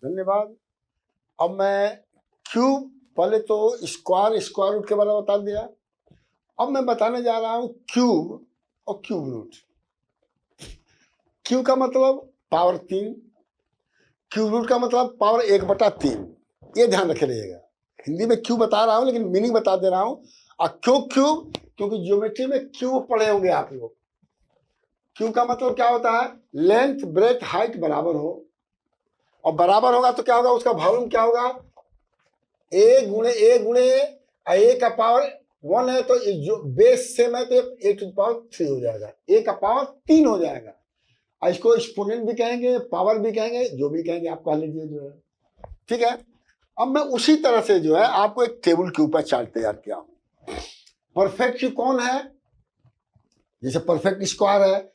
धन्यवाद। अब मैं क्यूब, पहले तो स्क्वायर रूट के बारे में बता दिया। अब मैं बताने जा रहा हूं क्यूब और क्यूब रूट। क्यूब का मतलब पावर 3, क्यूब रूट का मतलब पावर 1/3। ये ध्यान रखे रहिएगा। हिंदी में क्यूब बता रहा हूं लेकिन मीनिंग बता दे रहा हूं। और क्यों क्यूब? क्योंकि ज्योमेट्री में क्यूब पढ़े होंगे आप लोग। क्यूब का मतलब क्या होता है? लेंथ ब्रेथ हाइट बराबर हो, और बराबर होगा तो क्या होगा? उसका वॉल्यूम क्या होगा? ए गुणे ए का पावर 1 है तो जो बेस सेम है तो ए टू पावर 3 हो जाएगा, ए का पावर 3 हो जाएगा। और इसको एक्सपोनेंट भी कहेंगे, पावर भी कहेंगे, जो भी कहेंगे आप कह लीजिए जो है, ठीक है। अब मैं उसी तरह से जो है आपको एक टेबल के ऊपर चार्ट तैयार किया हूं। परफेक्ट क्यूब कौन है? जैसे परफेक्ट स्क्वायर है,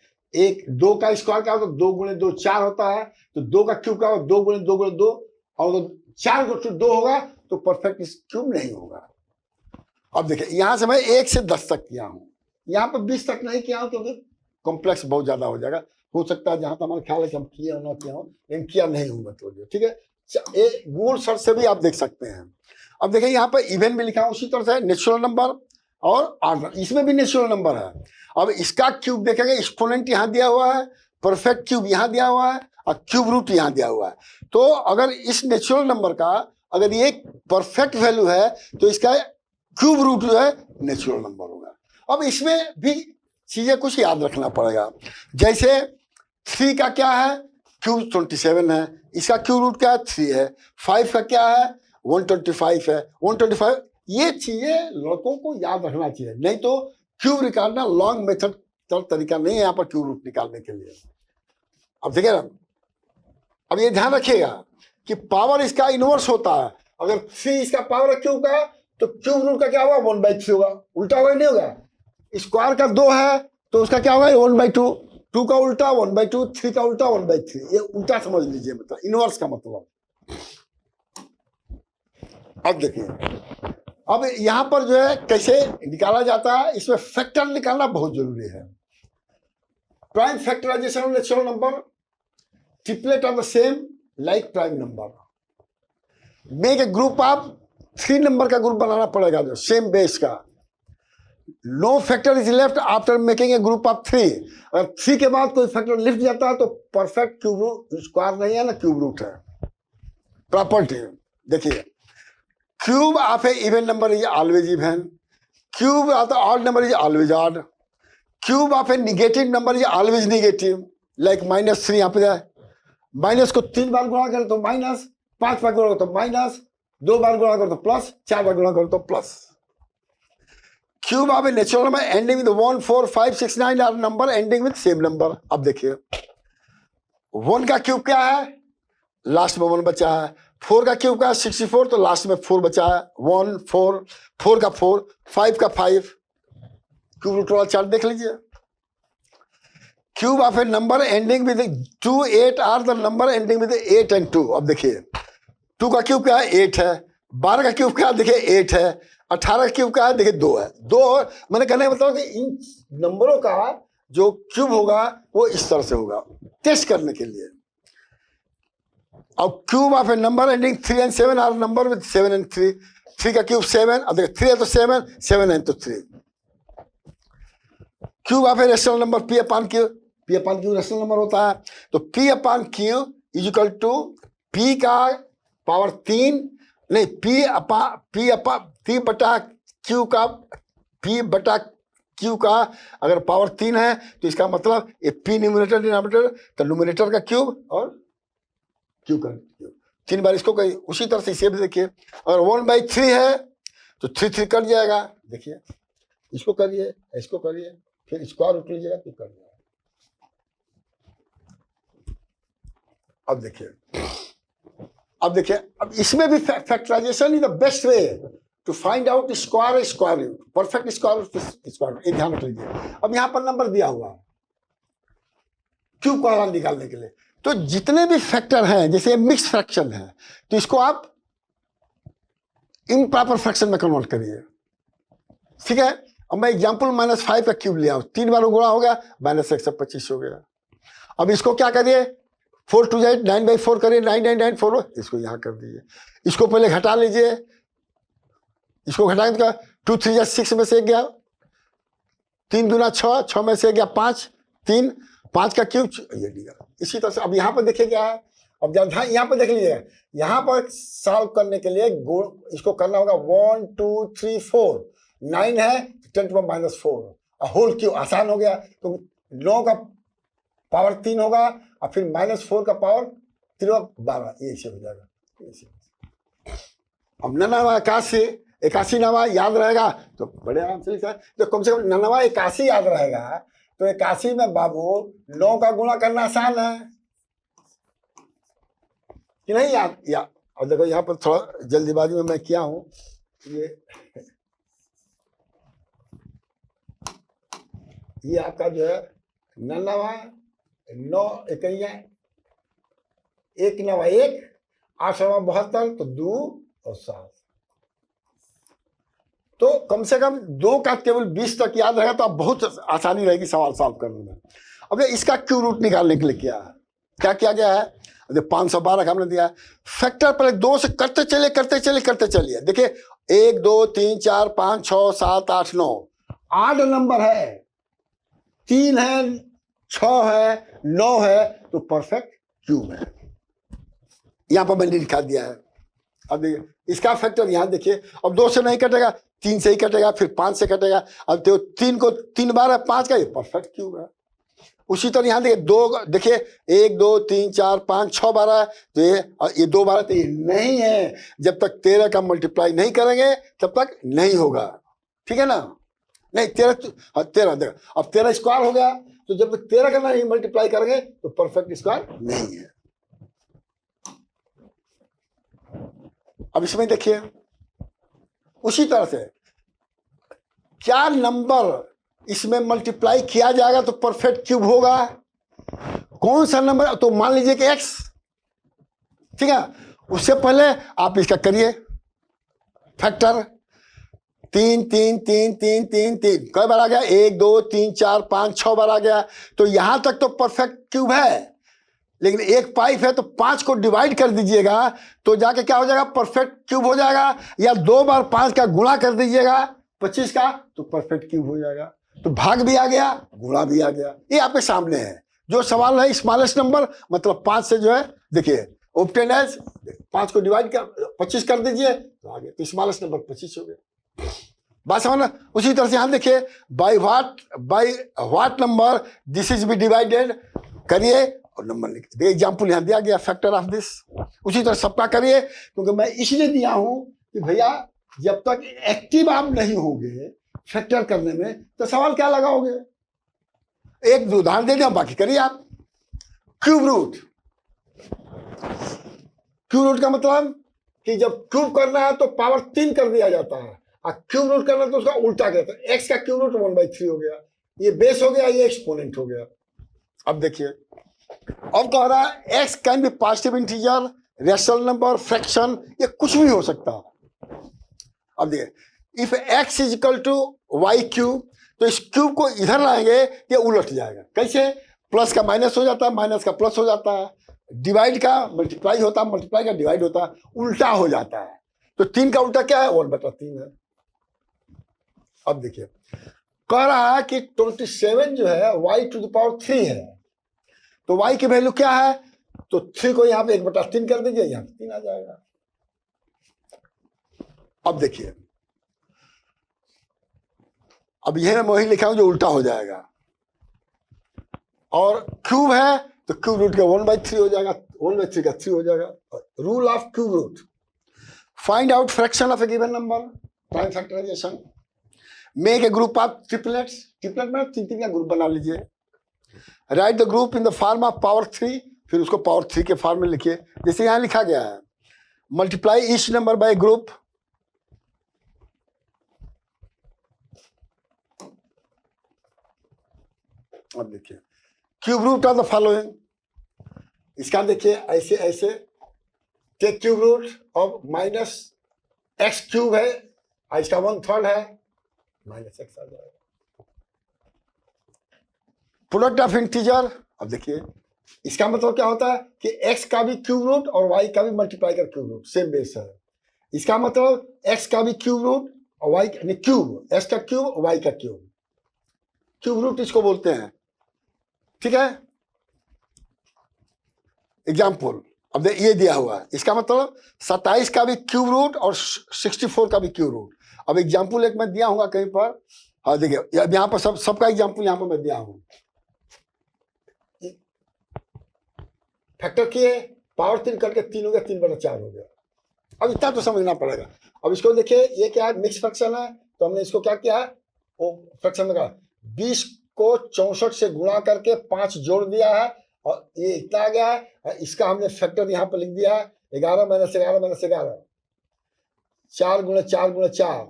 2 का स्क्वायर क्या होता है? 2 गुणे 2 4 होता है। तो 2 का क्यूब क्या होगा? 2 गुणे 2 गुणे 2, और 4 गुणे 2 होगा तो परफेक्ट क्यूब नहीं होगा। अब देखिए यहां से मैं 1 से 10 तक किया हूं, यहां पर 20 तक नहीं किया हूं क्योंकि कॉम्प्लेक्स बहुत ज्यादा हो जाएगा। हो सकता है जहां तक हमारा ख्याल है कि हम किए ना किया हो, लेकिन किया नहीं हूं मतलब, ठीक है। गूगल सर्च से भी आप देख सकते हैं। अब देखिए यहाँ पर इवन भी लिखा है, उसी तरह से नेचुरल नंबर और ऑर्डर, इसमें भी नेचुरल नंबर है। अब इसका क्यूब देखेंगे, एक्सपोनेंट यहाँ दिया हुआ है, परफेक्ट क्यूब यहाँ दिया हुआ है, और क्यूब रूट यहाँ दिया हुआ है। तो अगर इस नेचुरल नंबर का अगर ये परफेक्ट वैल्यू है तो इसका क्यूब रूट जो है नेचुरल नंबर होगा। अब इसमें भी चीजें कुछ याद रखना पड़ेगा। जैसे 3 का क्या है? क्यूब 27 है, इसका क्यूब रूट क्या है? 3 है। 5 का क्या है? 125 है, 125। ये चीजें लड़कों को याद रखना चाहिए, नहीं तो क्यूब निकालना लॉन्ग मेथड तरीका नहीं है यहाँ पर क्यूब रूट निकालने के लिए। अब देखिए ना, अब ये ध्यान रखिएगा कि पावर इसका इनवर्स होता है। अगर 3 इसका पावर है क्यूब का, तो क्यूब रूट का क्या होगा? 1/3 होगा। उल्टा होगा नहीं होगा? स्क्वायर का 2 है तो उसका क्या होगा? 1/2। 2 का उल्टा 1/2, 3 का उल्टा 1/3। ये उल्टा समझ लीजिए, मतलब इनवर्स का मतलब। अब देखिए, अब यहां पर जो है कैसे निकाला जाता है, इसमें फैक्टर निकालना बहुत जरूरी है। Prime factorization of natural number, triplet of the same like prime number. Make a group of 3 number का ग्रुप बनाना पड़ेगा जो सेम बेस का। No factor is left after making a group of 3। अगर 3 के बाद कोई फैक्टर लिफ्ट जाता है तो परफेक्ट क्यूब रूट स्क्वायर नहीं है ना, क्यूब रूट है। प्रॉपर्टी देखिए, cube of A even number is always even, cube of the odd number is always odd, cube of A negative number is always negative. Like -3 यहाँ पे जाए, minus को 3 बार गुणा करें तो माइनस, 5 बार गुणा करो तो माइनस, 2 बार गुणा करो तो प्लस, 4 बार गुणा करो तो plus. Cube of a natural number ending with 1 4 5 6 9 are number ending with same number. अब देखिए 1 का क्यूब क्या है? लास्ट में 1 बचा है। 4 का क्यूब क्या है? 64, तो लास्ट में 4 बचा है। 1 4, 4 का 4, 5 का 5। क्यूब रूट वाला चार्ट देख लीजिए। Cube of a number ending with 2 8 are the number ending with 8 and 2। अब देखिए 2 का क्यूब क्या है? 8 है। 12 का क्यूब क्या है? देखिए 8 है। 18 का क्यूब क्या है? देखिए 2 है। 2 मैंने कहने का मतलब कि इन नंबरों का जो क्यूब होगा वो इस तरह से होगा, टेस्ट करने के लिए। अब cube of a number ending 3 and 7 are number with 7 and 3। 3 का क्यूब 7, अब देखिए 3 है तो 7, 7 है तो 3। Cube of a rational number P upon Q, P upon Q rational number होता है, तो P upon Q is equal to P का पावर 3, नहीं P बटा Q का, P बटा Q का अगर पावर 3 है तो इसका मतलब ये P न्यूमरेटर डिनोमिनेटर, तो न्यूमरेटर का क्यूब और Q का क्यूब 3 बार इसको करिए। उसी तरह से इसे भी देखिए, अगर 1/3 है तो 3 कट जाएगा। देखिए इसको करिए, इसको करिए, फिर स्क्वायर रूट लीजिएगा तो कर जाएगा। अब देखिए अब इसमें भी factorization is the best way to find out square root, perfect square root, ध्यान रख लीजिए। अब यहां पर नंबर दिया हुआ है क्यूब का मान निकालने के लिए, तो जितने भी फैक्टर हैं, जैसे मिक्स फ्रैक्शन है तो इसको आप इम्प्रॉपर फ्रैक्शन में कन्वर्ट करिए, ठीक है। अब मैं एग्जांपल -5 का क्यूब लिया, 3 बार गुणा हो गया, -125 हो गया। अब इसको क्या करिए? 4 2 8 9/4 करिए, 9994, इसको यहाँ कर दीजिए। इसको पहले घटा लीजिए, इसको घटाएंगे तो 2 3 6 में से 1 गया, 3 दूना 6, 6 में से 1 गया 5, 3, 5 का क्यूब ये दिया। इसी तरह से अब यहाँ पर देखिए क्या है, अब जब यहाँ पर देख लीजिएगा, यहाँ पर सॉल्व करने के लिए इसको करना होगा 1 2 3 4, 9 है 10⁻⁴, होल क्यूब आसान हो गया, तो 9 का पावर 3 होगा और फिर -4 का पावर 3 12, ये ऐसे हो जाएगा। अब 89 81 नवा याद रहेगा तो बड़े आराम से लिखा है, तो कम से कम 89 81 याद रहेगा, तो 81 में बाबू 9 का गुणा करना आसान है कि नहीं याद? और देखो यहाँ पर थोड़ा जल्दीबाजी में मैं किया हूं, ये आपका जो है 99 9 इकैया 1 9 1 8 72, तो 2 और 7, तो कम से कम 2 का केवल 20 तक याद रहेगा तो आप बहुत आसानी रहेगी सवाल सॉल्व करने में। अब इसका क्यू रूट निकालने के लिए क्या किया गया है, 512 का हमने दिया, फैक्टर पहले 2 से करते चलिए। देखिए 1 2 3 4 5 6 7 8 9, 8 नंबर है, 3 है 6 है 9 है, तो परफेक्ट क्यूब है। यहां पर मैंने लिखा दिया है। अब देखिए इसका फैक्टर यहां देखिए, अब 2 से नहीं कटेगा, 3 से ही कटेगा, फिर 5 से कटेगा। अब तो 3 को 3 बार है 5 का, ये परफेक्ट क्यूब है। उसी तरह यहां देखिए 2, देखिए 1 2 3 4 5 6 बार है, तो ये 2 बार, तो ये नहीं है। जब तक 13 का मल्टीप्लाई नहीं करेंगे तब तक नहीं होगा, ठीक है ना? नहीं 13 देखो, अब 13 स्क्वायर हो गया, तो जब तक 13 का नहीं मल्टीप्लाई करेंगे तो परफेक्ट स्क्वायर नहीं है। अब इसमें देखिए उसी तरह से क्या नंबर इसमें मल्टीप्लाई किया जाएगा तो परफेक्ट क्यूब होगा, कौन सा नंबर? तो मान लीजिए कि x, ठीक है। उससे पहले आप इसका करिए फैक्टर, 3 3 3 3 3 3 कई बार आ गया, 1 2 3 4 5 6 बार आ गया, तो यहां तक तो परफेक्ट क्यूब है। लेकिन एक पाइप है तो 5 को डिवाइड कर दीजिएगा तो जाके क्या हो जाएगा, परफेक्ट क्यूब हो जाएगा। या 2 बार 5 का गुणा कर दीजिएगा 25 का, तो परफेक्ट क्यूब हो जाएगा। तो भाग भी आ गया, गुणा भी आ गया। ये आपके सामने है जो सवाल है, स्मॉलेस्ट नंबर मतलब 5 से जो है, देखिए ऑब्टेन एज 5 को डिवाइड कर 25 कर दीजिए तो आगे, तो स्मॉलेस्ट नंबर 25 हो गया। बात समझना। उसी तरह से यहां देखिए by what number this is be divided, करिए और नंबर लिख दे। एग्जाम्पल यहां दिया गया फैक्टर ऑफ दिस। उसी तरह सबका करिए, क्योंकि मैं इसलिए दिया हूं कि भैया जब तक एक्टिव आप नहीं होंगे फैक्टर करने में तो सवाल क्या लगाओगे। एक उदाहरण दे दिया, बाकी करिए आप। क्यूब रूट का मतलब कि जब क्यूब करना है तो पावर 3 कर दिया जाता है, और क्यूब रूट करना है तो उसका उल्टा कहते हैं। एक्स का क्यूब रूट 1/3 हो गया, ये बेस हो गया, ये एक्सपोनेंट हो गया। अब देखिए अब कह रहा है X can be positive integer, rational number, fraction, ये कुछ भी हो सकता है। अब देखिए if X is equal to Y cube, तो इस क्यूब को इधर लाएंगे ये उलट जाएगा। कैसे? प्लस का माइनस हो जाता है, माइनस का प्लस हो जाता है, डिवाइड का मल्टीप्लाई होता है, मल्टीप्लाई का डिवाइड होता है, उल्टा हो जाता है। तो 3 का उल्टा क्या है? 1/3 है। अब देखिए कह रहा है कि 27 जो है y⁻³ है, तो y की वैल्यू क्या है? तो 3 को यहां पे 1/3 कर दीजिए, यहां 3 आ जाएगा। अब देखिए अब यह मैं वही लिखा हूं जो उल्टा हो जाएगा, और क्यूब है तो क्यूब रूट का 1/3 हो जाएगा, 1/3 का 3 हो जाएगा। Rule of cube root, find out fraction of a given number, prime factorization, make a group of triplets, triplet में 3 का ग्रुप बना लीजिए, write the group in the form of power 3, फिर उसको पावर 3 के फॉर्म में लिखिए जैसे यहां लिखा गया है। Multiply each number by group, अब देखिए cube root of the following, इसका देखिए ऐसे ऐसे, take cube root of -x cube है, इसका 1/3 है, -x आ जाएगा। प्रोडक्ट ऑफ इंटीजर, अब देखिए इसका मतलब क्या होता है कि x का भी क्यूब रूट और y का भी मल्टीप्लाई कर क्यूब रूट, सेम बेस है। इसका मतलब x का भी क्यूब रूट और y क्यूब, x का क्यूब और y का क्यूब, क्यूब रूट इसको बोलते हैं। ठीक है, एग्जाम्पल अब ये दिया हुआ है, इसका मतलब 27 का भी क्यूब रूट और 64 का भी क्यूब रूट। अब एग्जाम्पल एक मैं दिया हूँ कहीं पर, हाँ देखिए अब यहाँ पर सबका एग्जाम्पल यहाँ पर मैं दिया हूँ। फैक्टर किए, पावर 3 करके 3 हो गया, 3/4 हो गया। अब इतना तो समझना पड़ेगा। अब इसको देखिए, ये क्या है, मिक्स फ्रैक्शन है, तो हमने इसको क्या किया है, वो फ्रैक्शन में कहा 20 को 64 से गुणा करके 5 जोड़ दिया है और ये इतना आ गया है। इसका हमने फैक्टर यहाँ पर लिख दिया है 11 - 11 - 11, 4 × 4 × 4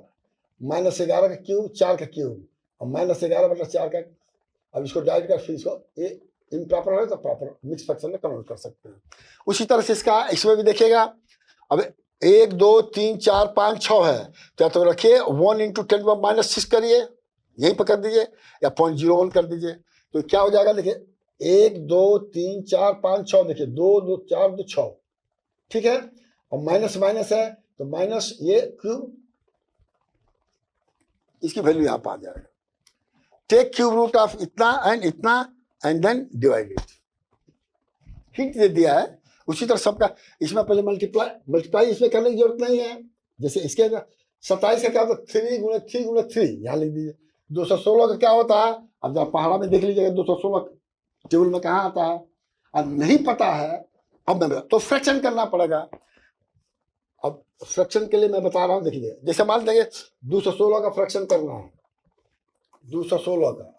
-11 का क्यूब, 4 का क्यूब और -11/4 का। अब इसको डायरेक्ट कर, फिर इसको ये इम्प्रॉपर है तो प्रॉपर मिक्स फ्रैक्शन में कन्वर्ट कर सकते हैं। उसी तरह से इसका इसमें भी देखिएगा। अब 1 2 3 4 5 6 है, तो रखिए 1 × 10⁻⁻6 करिए, यहीं पर कर दीजिए, या 0.01 कर दीजिए, तो क्या हो जाएगा। देखिए 1 2 3 4 5 6, देखिए 2 2 4 2 6, ठीक है। और माइनस माइनस है तो माइनस ये क्यूब, इसकी वैल्यू यहाँ पर आ जाएगा। टेक क्यूब रूट ऑफ इतना and then divide it. Hint दे दिया है। उसी तरह सबका इसमें पहले मल्टीप्लाई इसमें करने की जरूरत नहीं है। जैसे इसके 27 का क्या होता है, 3 × 3 × 3, यहाँ लिख दीजिए। 216 का क्या होता है, अब जब पहाड़ा में देख लीजिएगा 216 टेबल में कहाँ आता है। अब नहीं पता है, अब मैं तो फ्रैक्शन करना पड़ेगा। अब फ्रैक्शन के लिए मैं बता रहा हूँ, देखिए जैसे मान लीजिए 216 का फ्रैक्शन करना है, 216 का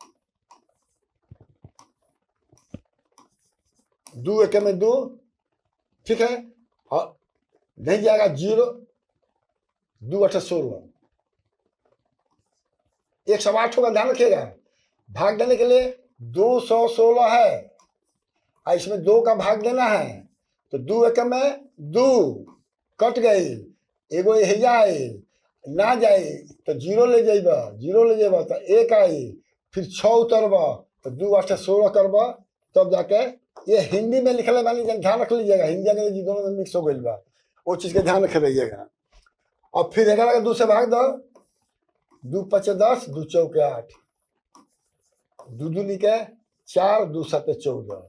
2 × 1 = 2, ठीक है। और नहीं जाएगा 0, 2 × 8 = 16, 108 होगा, ध्यान रखिएगा। भाग देने के लिए 216 है और इसमें 2 का भाग देना है, तो 2 × 1 = 2, कट गई, एगो हैया आई ना जाए तो 0 ले जाइबा, 0 ले जाइबा तो 1 आई, फिर 6 उतरबा तो 2 × 8 = 16 करबा, तब जाके ये हिंदी में लिखले वाली ध्यान रख लीजिएगा, हिंदी अंग्रेजी दोनों में मिक्स हो गई बा, वो चीज के ध्यान रखे रहिएगा। और फिर 11 का 2 से भाग दो, 2 × 5 = 10, 2 × 4 = 8, 2 2 लिखे 4, 2 7 = 14,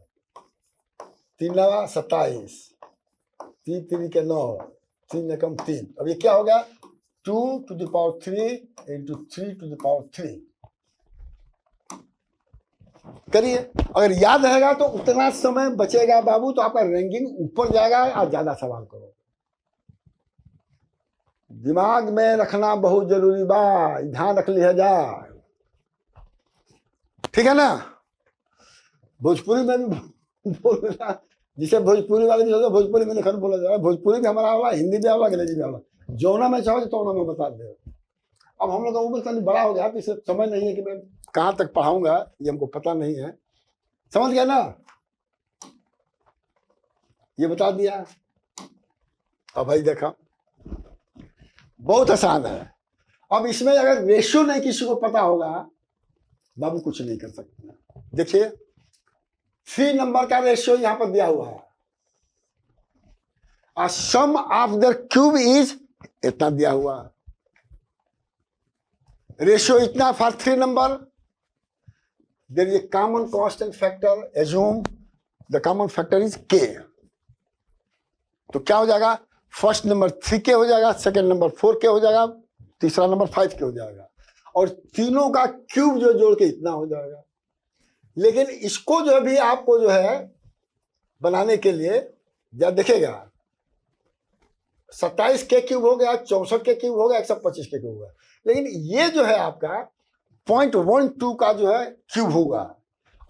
3 9 27, 3 3 के 9, 3 एकम 3। अब ये क्या हो गया, 2 to the power 3 × 3 to the power 3। करिए, अगर याद रहेगा तो उतना समय बचेगा बाबू, तो आपका रैंकिंग ऊपर जाएगा और ज्यादा सवाल करो। दिमाग में रखना बहुत जरूरी बा, ध्यान रख लिया जाए, ठीक है ना। भोजपुरी में भी बोलना, जिसे भोजपुरी वाले भी होगा, भोजपुरी में नहीं बोला जाएगा, भोजपुरी भी हमारा वाला, हिंदी भी वाला, अंग्रेजी भी वाला, जौना में चाहो तो में बता दे। अब हम लोग का उम्र कहीं बड़ा हो गया, तो इसे समय नहीं है कि मैं कहाँ तक पढ़ाऊंगा, ये हमको पता नहीं है, समझ गया ना, ये बता दिया। अब भाई देखा, बहुत आसान है। अब इसमें अगर रेशियो नहीं किसी को पता होगा, बाबू कुछ नहीं कर सकते। देखिए 3 नंबर का रेशियो यहां पर दिया हुआ है, और sum of the cube is इतना दिया हुआ है। रेशियो इतना for 3 number, there is a common constant factor, assume the common factor is k। तो क्या हो जाएगा, फर्स्ट नंबर 3k हो जाएगा, सेकंड नंबर 4k हो जाएगा, तीसरा नंबर 5k हो जाएगा, और तीनों का क्यूब जो जोड़ के इतना हो जाएगा। लेकिन इसको जो भी आपको जो है बनाने के लिए जब देखेगा 27 के क्यूब हो गया, 64 के क्यूब हो गया, 125 के क्यूब हो गया, लेकिन ये जो है आपका 0.12 का जो है क्यूब होगा।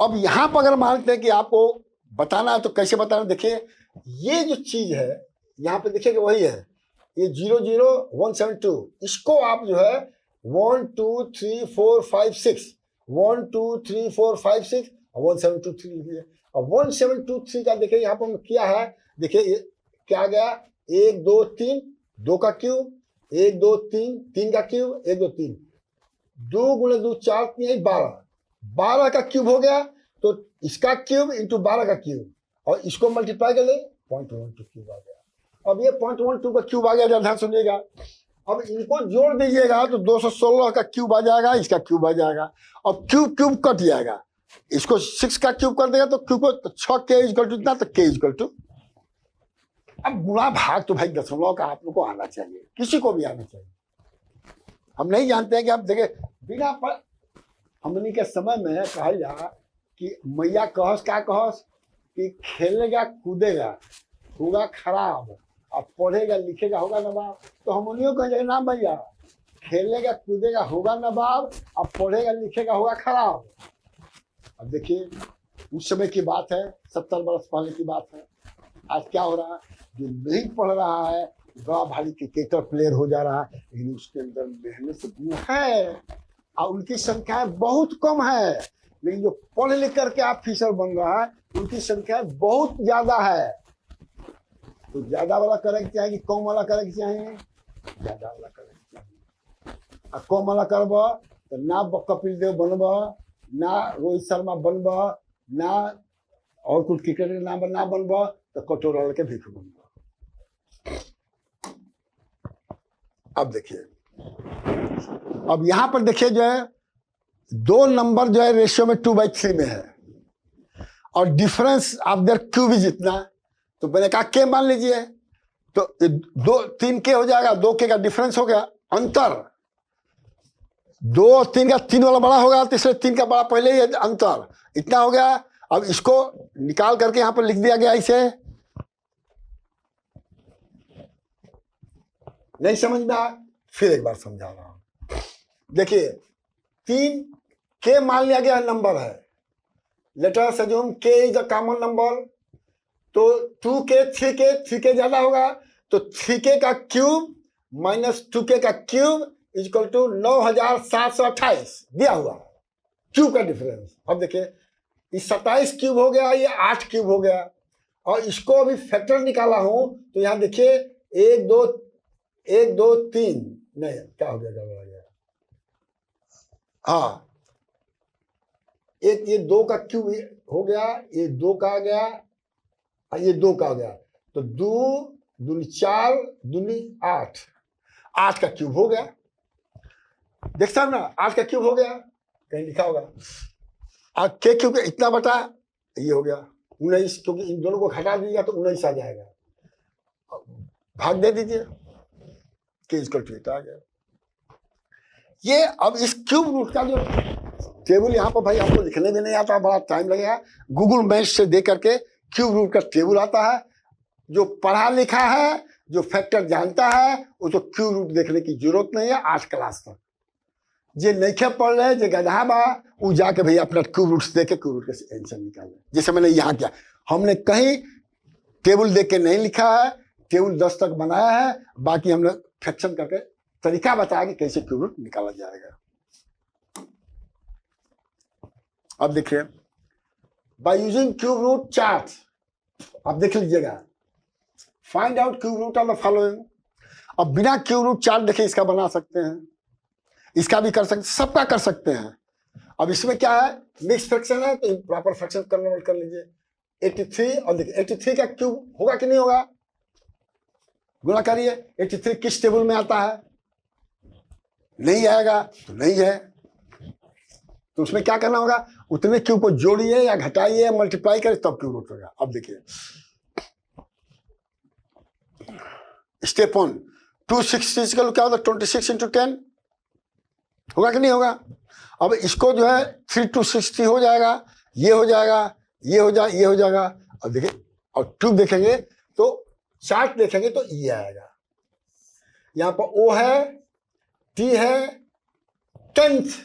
अब यहां पर अगर मानते हैं कि आपको बताना है तो कैसे बताना, देखिए ये जो चीज है यहाँ पे देखिएगा वही है, ये 00172, इसको आप जो है 1 2 3 4 5 6, 1 2 3 4 5 6 और 1723 लिखिए। और 1723 का देखिए यहाँ पर किया है, देखिए क्या आ गया, 1 2 3, 2 का क्यूब, 1 2 3, 3 का क्यूब, 1 2 3, 2 × 2 4 3 12, 12 का क्यूब हो गया, तो इसका क्यूब इंटू 12 का क्यूब और इसको मल्टीप्लाई कर ले 0.12 क्यूब आ गया। अब ये 0.12 का क्यूब आ गया, ध्यान सुनिएगा। अब इनको जोड़ दीजिएगा तो 216 का क्यूब आ जाएगा, इसका क्यूब आ जाएगा और क्यूब क्यूब कट जाएगा। इसको 6 का क्यूब कर देगा तो क्यूब को 6 के इक्वल टू इतना, तो के इक्वल टू। अब गुणा भाग तो भाई दशमलव का आप लोग को आना चाहिए, किसी को भी आना चाहिए। हम नहीं जानते हैं कि आप देखे बिना पर हमनी के समय में कहा जा कि मैया कहस का कहस कि खेलेगा कूदेगा होगा खराब, अब पढ़ेगा लिखेगा होगा नवाब। तो हम उन्हीं को कहेंगे ना भैया, खेलेगा कूदेगा होगा नवाब, अब पढ़ेगा लिखेगा होगा खराब। अब देखिए उस समय की बात है, 70 बरस पहले की बात है। आज क्या हो रहा है, जो नहीं पढ़ रहा है बड़ा भारी क्रिकेटर प्लेयर हो जा रहा है, लेकिन उसके अंदर मेहनत गुण है और उनकी संख्या बहुत कम है। लेकिन जो पढ़ लिख करके ऑफिसर बन रहा है उनकी संख्या बहुत ज्यादा है। तो ज्यादा वाला करेक्ट चाहिए कि कम वाला करेक्ट चाहिए? ज्यादा वाला करेक्ट चाहिए। और कम वाला करब तो ना कपिल देव बनब, ना रोहित शर्मा बनब, ना और कुछ क्रिकेटर के नाम ना बनब, तो कटोरा के भीख बनब। अब देखिए, अब यहां पर देखिए जो है दो नंबर जो है रेशियो में 2/3 में है और difference of their cube is इतना। तो मैंने कहा के मान लीजिए, तो 3 के हो जाएगा, 2 के का डिफरेंस हो गया, अंतर 2 और 3 का 3 वाला बड़ा होगा, तीसरे 3 का बड़ा पहले ही अंतर इतना हो गया। अब इसको निकाल करके यहां पर लिख दिया गया इसे। नहीं समझ में आया, फिर एक बार समझा रहा हूं। देखिए 3 के मान लिया गया नंबर है, लेट अस अज्यूम के इज अ कॉमन नंबर। तो 2k 3k ज्यादा होगा, तो 3k का क्यूब माइनस 2k का क्यूब इक्वल टू 9728 दिया हुआ क्यूब का डिफरेंस। अब देखिए ये 27 क्यूब हो गया, ये 8 क्यूब हो गया और इसको अभी फैक्टर निकाला हूं तो यहां देखिए 1 2 3 नहीं क्या हो गया, हाँ ये 2 का क्यूब हो गया, ये 2 का आ गया, ये 2 का आ गया, तो 2 दूनी 4 दूनी 8, 8 का क्यूब हो गया। देख सकते ना 8 का क्यूब हो गया, कहीं लिखा होगा। और के क्यूब इतना बटा ये हो गया 19, क्योंकि इन दोनों को घटा दीजिएगा तो 19 आ जाएगा, भाग दे दीजिए के इसको ट्वीट आ गया। ये अब इस क्यूब रूट का जो टेबल यहाँ पर भाई आपको लिखने भी नहीं आता, बड़ा टाइम लगेगा। गूगल मैप्स से दे करके क्यूब रूट का टेबल आता है। जो पढ़ा लिखा है, जो फैक्टर जानता है, वो तो क्यूब रूट देखने की जरूरत नहीं है 8 क्लास तक। जे नहीं पढ़ रहे, जे गधा बा, वो जाके भैया अपना क्यूब रूट दे के क्यूब रूट का आंसर निकाले। जैसे मैंने यहाँ किया, हमने कहीं टेबल देख के नहीं लिखा है, टेबल 10 तक बनाया है, बाकी हमने फ्रैक्शन करके तरीका बताया कि कैसे क्यूब रूट निकाला जाएगा। अब देखिए by using cube root chart, अब देख लीजिएगा, find out cube root of the following. अब बिना क्यूब रूट चार्ट देखे इसका बना सकते हैं, इसका भी कर सकते, सबका कर सकते हैं। अब इसमें क्या है, मिक्स फ्रैक्शन है तो प्रॉपर फ्रैक्शन कन्वर्ट कर लीजिए। 83 और देखिए 83 का क्यूब होगा कि नहीं होगा, गुणा करिए। 83 किस टेबल में आता है, नहीं आएगा तो नहीं है, तो उसमें क्या करना होगा, उतने क्यूब को जोड़िए या घटाइए या मल्टीप्लाई करिए तब क्यूब रूट होगा। अब देखिए स्टेप 1 260 का क्या होगा, 26 × 10 होगा कि नहीं होगा। अब इसको जो है 3 to 60 हो जाएगा, ये हो जाएगा, ये हो जाएगा, ये हो जाएगा। अब देखिए और ट्यूब देखेंगे तो चार्ट देखेंगे तो ये आएगा, यहाँ पर ओ है, टी है, 10th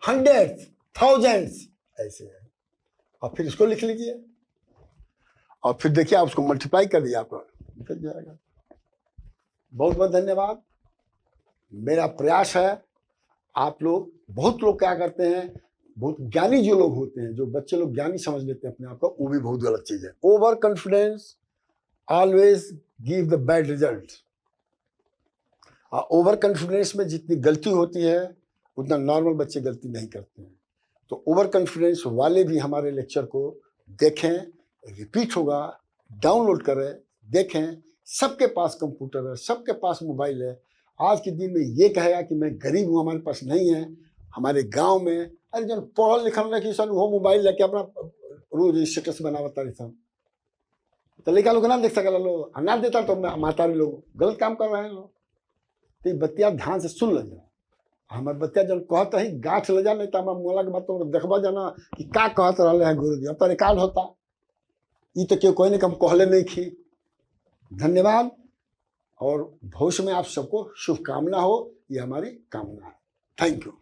100th 1000th ऐसे है। और फिर इसको लिख लीजिए और फिर देखिए आप उसको मल्टीप्लाई कर दिए, आपका निकल जाएगा। बहुत बहुत धन्यवाद। मेरा प्रयास है, आप लोग बहुत लोग क्या करते हैं, बहुत ज्ञानी जो लोग होते हैं, जो बच्चे लोग ज्ञानी समझ लेते हैं अपने आप को, वो भी बहुत गलत चीज है। Over confidence always give the bad result. Over confidence में जितनी गलती होती है उतना नॉर्मल बच्चे गलती नहीं करते हैं। तो ओवर कॉन्फिडेंस वाले भी हमारे लेक्चर को देखें, रिपीट होगा, डाउनलोड करें, देखें। सबके पास कंप्यूटर है, सबके पास मोबाइल है। आज के दिन में ये कहेगा कि मैं गरीब हूँ, हमारे पास नहीं है। हमारे गांव में अरे जन पढ़ल लिखल रखी सन वो मोबाइल लेके अपना रोज स्टेटस बनावता रही सन, तो लड़का लोग ना देख सकल लोग, ना देता तो माता लोग गलत काम कर रहे हैं लोग। तो बतिया ध्यान से सुन लेना। हमारे बच्चा जब कहते ही गाठ ले जा, नहीं तो हमारे मोला के बात तो देखबा जाना कि का कहते रहे हैं गुरुजी, अब तो रिकॉर्ड होता। ये तो क्यों कोई नहीं कम कहले नहीं खी। धन्यवाद और भविष्य में आप सबको शुभकामना हो, ये हमारी कामना है। Thank you.